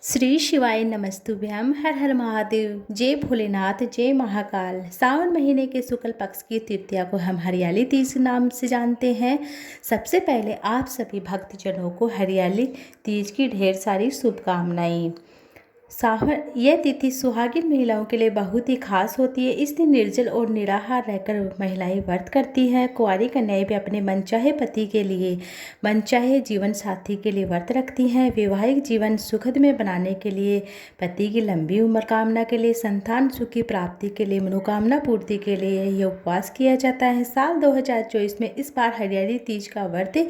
श्री शिवाय नमस्तुभ्यम। हर हर महादेव। जय भोलेनाथ, जय महाकाल। सावन महीने के शुक्ल पक्ष की तृतीया को हम हरियाली तीज नाम से जानते हैं। सबसे पहले आप सभी भक्तजनों को हरियाली तीज की ढेर सारी शुभकामनाएं। सावन यह तिथि सुहागिन महिलाओं के लिए बहुत ही खास होती है। इस दिन निर्जल और निराहार रहकर महिलाएं व्रत करती हैं। कुंवारी कन्याएं भी अपने मनचाहे पति के लिए, मनचाहे जीवन साथी के लिए व्रत रखती हैं। वैवाहिक जीवन सुखद में बनाने के लिए, पति की लंबी उम्र कामना के लिए, संतान सुख की प्राप्ति के लिए, मनोकामना पूर्ति के लिए यह उपवास किया जाता है। साल 2024 में इस बार हरियाली तीज का व्रत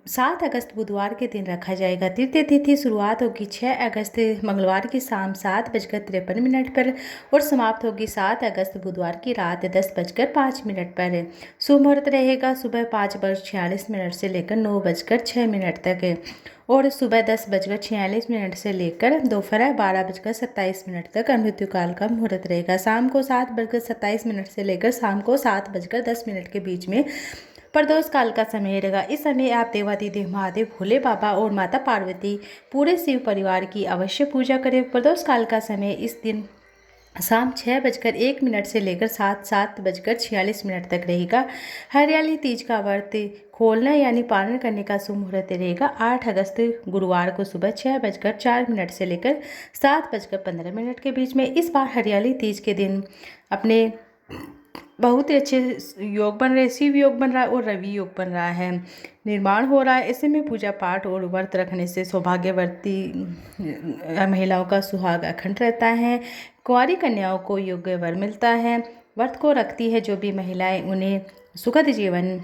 7 अगस्त बुधवार के दिन रखा जाएगा। तृतीय तिथि शुरुआत होगी 6 अगस्त मंगलवार की शाम 7:53 पर और समाप्त होगी 7 अगस्त बुधवार की रात 10:05 पर। शुभ मुहूर्त रहेगा सुबह 5:46 से लेकर 9:06 तक और सुबह 10:46 से लेकर दोपहर 12:27 तक अमृतकाल का मुहूर्त रहेगा। शाम को 7:27 से लेकर शाम को 7:10 के बीच में प्रदोष काल का समय रहेगा। इस समय आप देवाधिदेव महादेव भोले बाबा और माता पार्वती पूरे शिव परिवार की अवश्य पूजा करें। प्रदोष काल का समय इस दिन शाम 6:01 से लेकर 7:46 तक रहेगा। हरियाली तीज का व्रत खोलना यानी पालन करने का शुभ मुहूर्त रहेगा 8 अगस्त गुरुवार को सुबह 6:04 से लेकर 7:15 के बीच में। इस बार हरियाली तीज के दिन अपने बहुत ही अच्छे योग बन रहे, शिव योग बन रहा है और रवि योग बन रहा है, निर्माण हो रहा है। ऐसे में पूजा पाठ और व्रत रखने से सौभाग्यवती महिलाओं का सुहाग अखंड रहता है। कुंवारी कन्याओं को योग्य वर मिलता है। व्रत को रखती है जो भी महिलाएं, उन्हें सुखद जीवन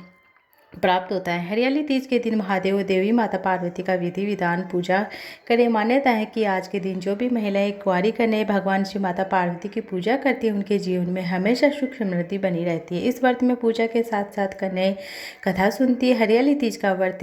प्राप्त होता है। हरियाली तीज के दिन महादेव और देवी माता पार्वती का विधि विधान पूजा करें। मान्यता है कि आज के दिन जो भी महिलाएं कुंवारी कन्याएं भगवान श्री माता पार्वती की पूजा करती है, उनके जीवन में हमेशा सुख समृद्धि बनी रहती है। इस व्रत में पूजा के साथ साथ कन्याएं कथा सुनती है। हरियाली तीज का व्रत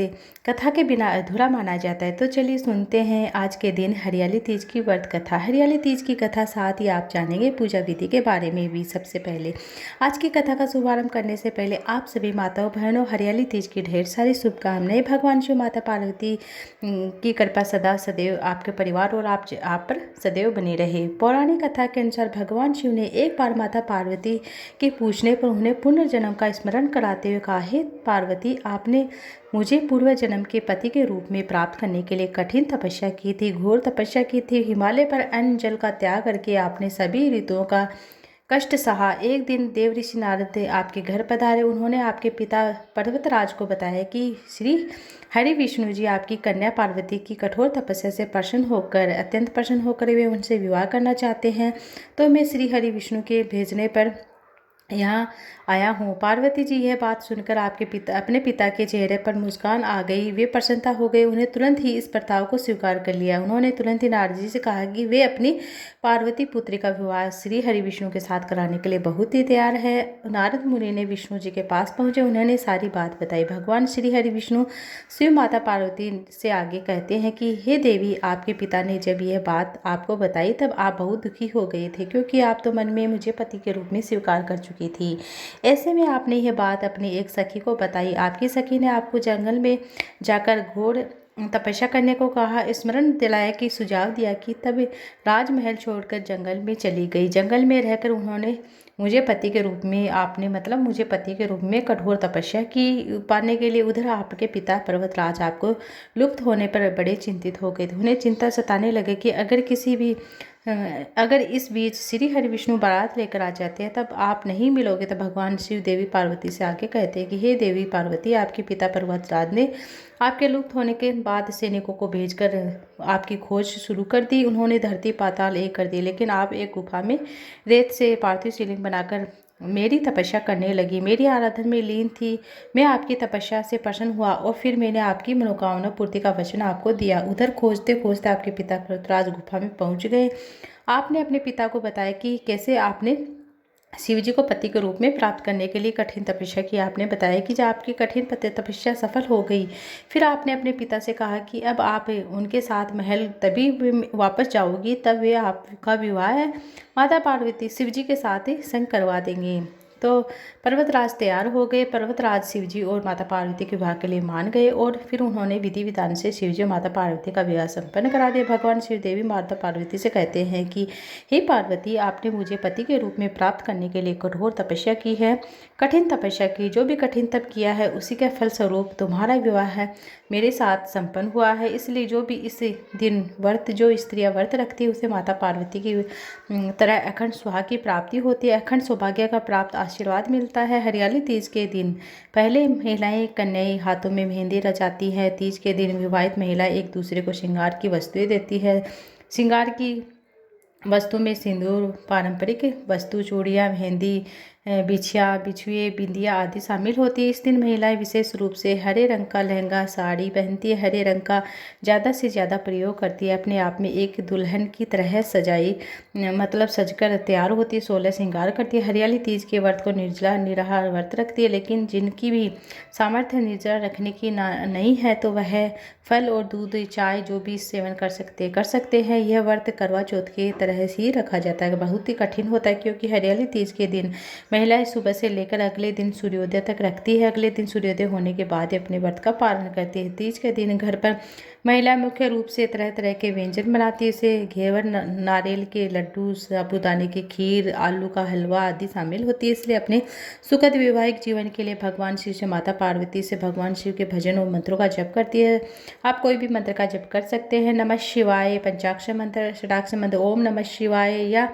कथा के बिना अधूरा माना जाता है। तो चलिए सुनते हैं आज के दिन हरियाली तीज की व्रत कथा। हरियाली तीज की कथा साथ ही आप जानेंगे पूजा विधि के बारे में भी। सबसे पहले आज की कथा का शुभारंभ करने से पहले आप सभी माताओं बहनों हरियाली तीज की ढेर सारी शुभकामनाएं। भगवान शिव माता पार्वती की कृपा सदा सदैव आपके परिवार और आप पर सदैव बनी रहे। पौराणिक कथा के अनुसार भगवान शिव ने एक बार माता पार्वती के पूछने पर उन्हें पुनर्जन्म का स्मरण कराते हुए कहा, हे पार्वती, आपने मुझे पूर्व जन्म के पति के रूप में प्राप्त करने के लिए कठिन तपस्या की थी, घोर तपस्या की थी। हिमालय पर अन्न जल का त्याग करके आपने सभी ऋतुओं का कष्ट सहा। एक दिन देव ऋषि नारद आपके घर पधारे। उन्होंने आपके पिता पर्वतराज को बताया कि श्री हरि विष्णु जी आपकी कन्या पार्वती की कठोर तपस्या से अत्यंत प्रसन्न होकर वे उनसे विवाह करना चाहते हैं। तो मैं श्री हरि विष्णु के भेजने पर यहाँ आया हूँ। पार्वती जी यह बात सुनकर अपने पिता के चेहरे पर मुस्कान आ गई। वे प्रसन्नता हो गई। उन्हें तुरंत ही इस प्रस्ताव को स्वीकार कर लिया। उन्होंने तुरंत ही नारद जी से कहा कि वे अपनी पार्वती पुत्री का विवाह श्री हरि विष्णु के साथ कराने के लिए बहुत ही तैयार है। नारद मुनि ने विष्णु जी के पास पहुँचे। उन्होंने सारी बात बताई। भगवान श्री हरि विष्णु शिव माता पार्वती से आगे कहते हैं कि हे देवी, आपके पिता ने जब यह बात आपको बताई तब आप बहुत दुखी हो गए थे, क्योंकि आप तो मन में मुझे पति के रूप में स्वीकार कर चुकी थी। ऐसे में आपने यह बात अपनी एक सखी को बताई। आपकी सखी ने आपको जंगल में जाकर घोर तपस्या करने को कहा, स्मरण दिलाया कि सुझाव दिया कि तब राजमहल छोड़कर जंगल में चली गई। जंगल में रहकर उन्होंने मुझे पति के रूप में कठोर तपस्या की पाने के लिए। उधर आपके पिता पर्वतराज आपको लुप्त होने पर बड़े चिंतित हो गए थे। उन्हें चिंता सताने लगे कि अगर इस बीच श्री हरि विष्णु बारात लेकर आ जाते हैं तब आप नहीं मिलोगे। तब भगवान शिव देवी पार्वती से आगे कहते हैं कि हे देवी पार्वती, आपके पिता पर्वतराज ने आपके लुप्त होने के बाद सैनिकों को भेजकर आपकी खोज शुरू कर दी। उन्होंने धरती पाताल एक कर दी, लेकिन आप एक गुफा में रेत से पार्थिव शिवलिंग बनाकर मेरी तपस्या करने लगी। मेरी आराधना में लीन थी। मैं आपकी तपस्या से प्रसन्न हुआ और फिर मैंने आपकी मनोकामना पूर्ति का वचन आपको दिया। उधर खोजते खोजते आपके पिता पर्वतराज गुफा में पहुंच गए। आपने अपने पिता को बताया कि कैसे आपने शिव जी को पति के रूप में प्राप्त करने के लिए कठिन तपस्या की। आपने बताया कि जब आपकी कठिन तपस्या सफल हो गई, फिर आपने अपने पिता से कहा कि अब आप उनके साथ महल तभी वापस जाओगी तब वे आपका विवाह है माता पार्वती शिव जी के साथ ही संग करवा देंगे। तो पर्वतराज तैयार हो गए। पर्वतराज शिवजी और माता पार्वती के विवाह के लिए मान गए और फिर उन्होंने विधि विधान से शिवजी और माता पार्वती का विवाह संपन्न करा दिया। भगवान शिव देवी माता पार्वती से कहते हैं कि हे पार्वती, आपने मुझे पति के रूप में प्राप्त करने के लिए कठोर तपस्या की है, कठिन तपस्या की। जो भी कठिन तप किया है उसी का फल स्वरूप तुम्हारा विवाह है मेरे साथ संपन्न हुआ है। इसलिए जो भी इस दिन जो स्त्रियां व्रत रखती है उसे माता पार्वती की तरह अखंड सुहाग की प्राप्ति होती है, अखंड सौभाग्य का प्राप्त आशीर्वाद मिलता है। हरियाली तीज के दिन पहले महिलाएं कन्याएं हाथों में मेहंदी रचाती हैं। तीज के दिन विवाहित महिलाएं एक दूसरे को श्रृंगार की वस्तुएं देती है। श्रृंगार की वस्तु में सिंदूर, पारंपरिक वस्तु, चूड़ियाँ, मेहंदी, बिछिया, बिछुए, बिंदिया आदि शामिल होती है। इस दिन महिलाएं विशेष रूप से हरे रंग का लहंगा साड़ी पहनती है। हरे रंग का ज़्यादा से ज़्यादा प्रयोग करती है। अपने आप में एक दुल्हन की तरह सजकर तैयार होती है। 16 श्रृंगार करती है। हरियाली तीज के व्रत को निर्जला निराहार व्रत रखती है। लेकिन जिनकी भी सामर्थ्य निर्जला रखने की नहीं है तो वह फल और दूध, चाय जो भी सेवन कर सकते हैं। यह व्रत करवा चौथ की तरह ही रखा जाता है। बहुत ही कठिन होता है क्योंकि हरियाली तीज के दिन महिलाएं सुबह से लेकर अगले दिन सूर्योदय तक रखती है। अगले दिन सूर्योदय होने के बाद अपने व्रत का पालन करती है। तीज के दिन घर पर महिलाएं मुख्य रूप से तरह तरह के व्यंजन बनाती है। इसे घेवर, नारियल के लड्डू, साबूदाने की खीर, आलू का हलवा आदि शामिल होती है। इसलिए अपने सुखद वैवाहिक जीवन के लिए भगवान शिव से माता पार्वती से भगवान शिव के भजन और मंत्रों का जप करती है। आप कोई भी मंत्र का जप कर सकते हैं। नमः शिवाय, पंचाक्षर मंत्र, षडाक्षर मंत्र, ओम नमः शिवाय या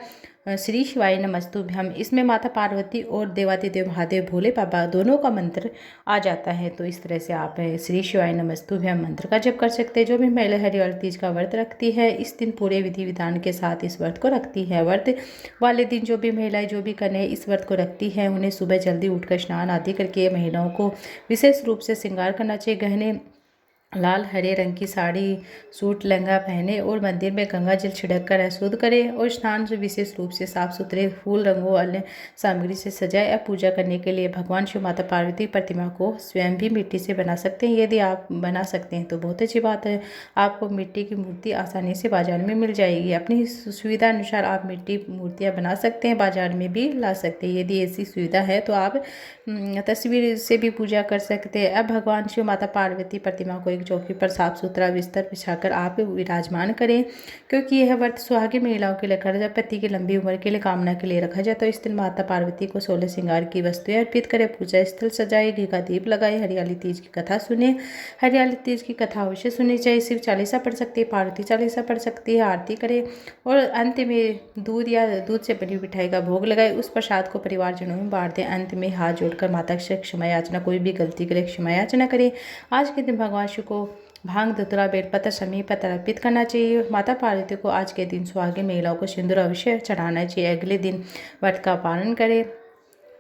श्री शिवाय नमस्तुभ्यम। इसमें माता पार्वती और देवादिदेव महादेव भोले बाबा दोनों का मंत्र आ जाता है। तो इस तरह से आप श्री शिवाय नमस्तुभ्यम मंत्र का जप कर सकते हैं। जो भी महिला हरियाली तीज का व्रत रखती है इस दिन पूरे विधि विधान के साथ इस व्रत को रखती है। व्रत वाले दिन जो भी महिलाएं जो भी कन्याएं इस व्रत को रखती हैं उन्हें सुबह जल्दी उठकर स्नान आदि करके महिलाओं को विशेष रूप से श्रृंगार करना चाहिए। गहने लाल हरे रंग की साड़ी, सूट, लहंगा पहने और मंदिर में गंगा जल छिड़क कर शुद्ध करें और स्नान से विशेष रूप से साफ सुथरे फूल, रंगों, अन्य सामग्री से सजाए। या पूजा करने के लिए भगवान शिव माता पार्वती प्रतिमा को स्वयं भी मिट्टी से बना सकते हैं। यदि आप बना सकते हैं तो बहुत अच्छी बात है। आपको मिट्टी की मूर्ति आसानी से बाजार में मिल जाएगी। अपनी सुविधा अनुसार आप मिट्टी मूर्तियाँ बना सकते हैं, बाजार में भी ला सकते हैं। यदि ऐसी सुविधा है तो आप तस्वीर से भी पूजा कर सकते हैं। अब भगवान शिव माता पार्वती प्रतिमा को चौकी पर साफ सुथरा बिस्तर बिछाकर आप विराजमान करें, क्योंकि यह व्रत सुहागिन महिलाओं के लिए रखा जाता है। पति की लंबी उम्र के लिए कामना के लिए रखा जाता है। इस दिन माता पार्वती को 16 श्रृंगार की वस्तुएं अर्पित करें, पूजा स्थल सजाए, घी का दीप लगाए, हरियाली तीज की कथा सुने। हरियाली तीज की कथा अवश्य सुननी चाहिए। शिव चालीसा पढ़ सकती है, पार्वती चालीसा पढ़ सकती है, आरती करे और अंत में दूध से बनी मिठाई का भोग लगाए। उस प्रसाद को परिवारजनों में बांट दें। अंत में हाथ जोड़कर माता से क्षमा याचना, कोई भी गलती करे क्षमा याचना करें। आज के दिन भगवान शिव को भांग, धतूरा, बेलपत्र, समी पत्र अर्पित करना चाहिए। माता पार्वती को आज के दिन सुहागिन महिलाओं को सिंदूर अवश्य चढ़ाना चाहिए। अगले दिन व्रत का पालन करें।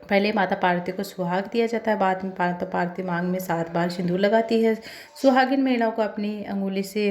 पहले माता पार्वती को सुहाग दिया जाता है, बाद में माता पार्वती मांग में 7 बार सिंदूर लगाती है। सुहागिन महिलाओं को अपनी अंगुली से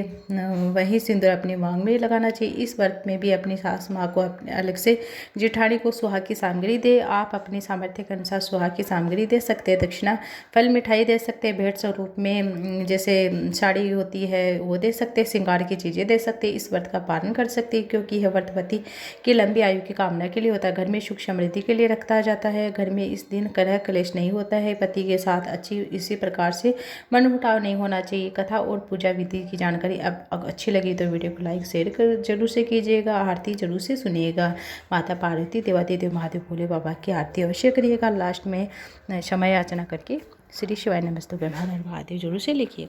वही सिंदूर अपनी मांग में लगाना चाहिए। इस व्रत में भी अपनी सास माँ को अलग से जेठानी को सुहाग की सामग्री दे। आप अपनी सामर्थ्य के अनुसार सुहाग की सामग्री दे सकते हैं। दक्षिणा फल मिठाई दे सकते हैं। भेंट स्वरूप में जैसे साड़ी होती है वो दे सकते हैं, श्रृंगार की चीज़ें दे सकते हैं। इस व्रत का पालन कर सकते हैं क्योंकि यह व्रत पति की लंबी आयु की कामना के लिए होता है। घर में सुख समृद्धि के लिए रखा जाता है। घर में इस दिन कलह कलेश नहीं होता है। पति के साथ इसी प्रकार से मनमुटाव नहीं होना चाहिए। कथा और पूजा विधि की जानकारी अब अच्छी लगी तो वीडियो को लाइक शेयर कर जरूर से कीजिएगा। आरती जरूर से सुनिएगा। माता पार्वती, देवादिदेव महादेव भोले बाबा की आरती अवश्य करिएगा। लास्ट में क्षमा याचना करके श्री शिवाय नमस्तुभ्यम हर हर महादेव जरूर से लिखिए।